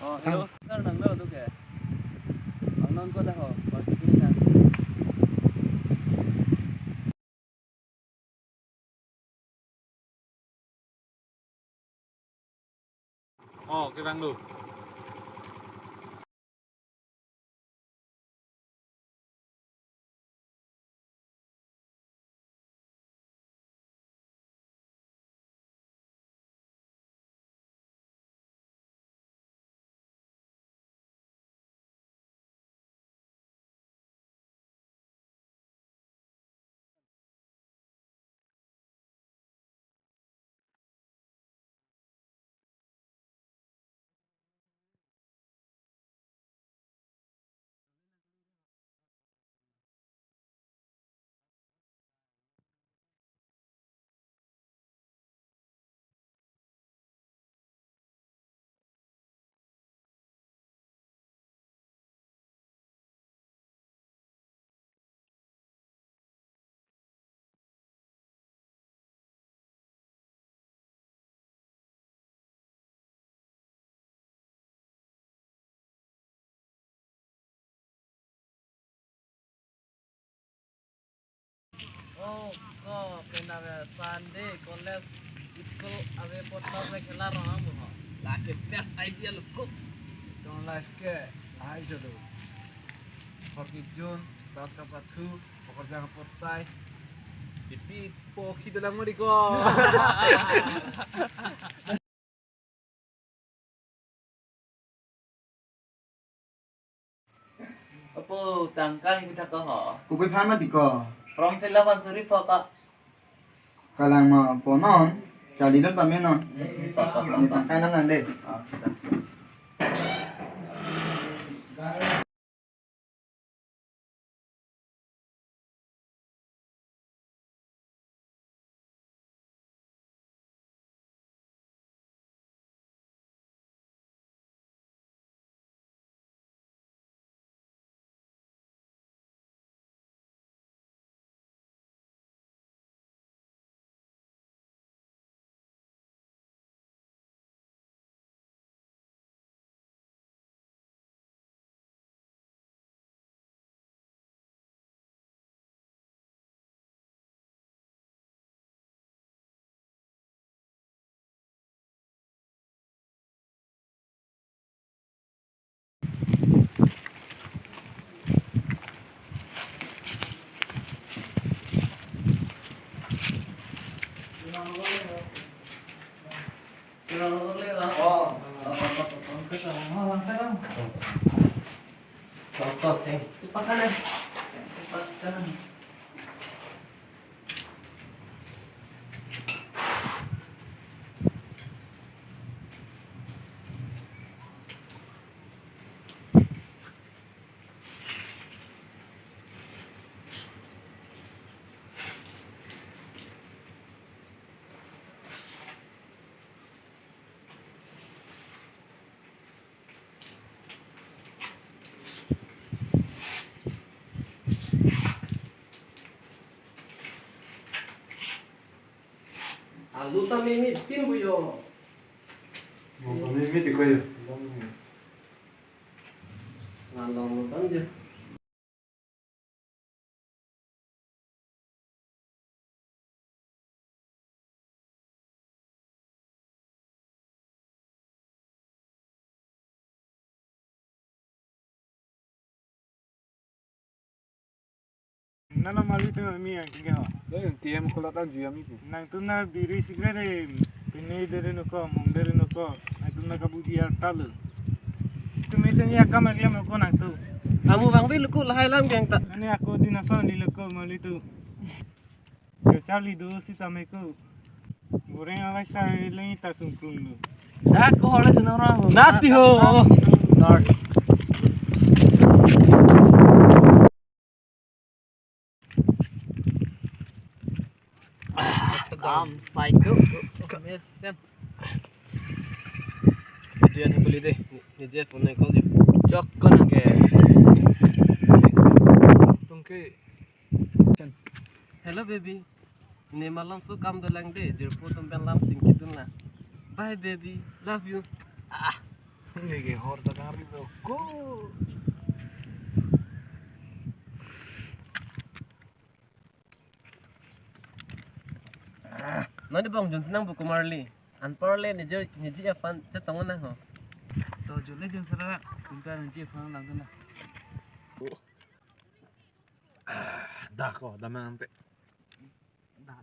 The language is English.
Hello, sir, nang lo tu ke? Ang non ko dah ho, party kini na. cái băng luôn. Oh, kau kena Sunday college school abe portal में खेला रहा हूँ हाँ लाके best idea लोग Don't life ke? Hai jodo. Hoki Jun, bas kapatu, pekerja kepotai. Pipi poki dalam muri ko. apa tangkang kita kau ha กูไปพานมาติกอ from fill up answer for ka กำลังมาปอนอนจารีนั่นปะเมนอนในตังkaiนั่งนั่นเด้ boleh lah contoh ceng cepat kan cepat kan Alu ta mimitin bu yo. Mau mimiti ko yo. Nalong kan je. Nala mali tu mi yang kini ho. Đấy, TM kalau tak jual itu. Nang tu na biri sigare pini dari nuko, mung dari nuko. Itu na kabudi talu. Tu misalnya akam agak nuko nang tu. Kamu bang bil ku lahai lam geng tak. Ani aku di nasa ni nuko mali tu. Kesali dulu si tameku. Goreng awak saya lagi tak sungkung tu. Dah ko hole tu orang. Nati ho. Start. Psycho. Mesen. Dia tu boleh deh. Ni Jeff phone ni call dia. Jok ko na ke. Tungke. Hello baby. Ni malam su kam dalang deh. Jerpo tum ben lam sing kitun na. Bye baby. Love you. Ah. Lagi hor takang rido ko. Nanti bang Jun senang buku Marley. Anparle ni je fan cetongan na ho. To jule jun sara kunta nanti fang lang na. Dah kok, dah nanti. Da.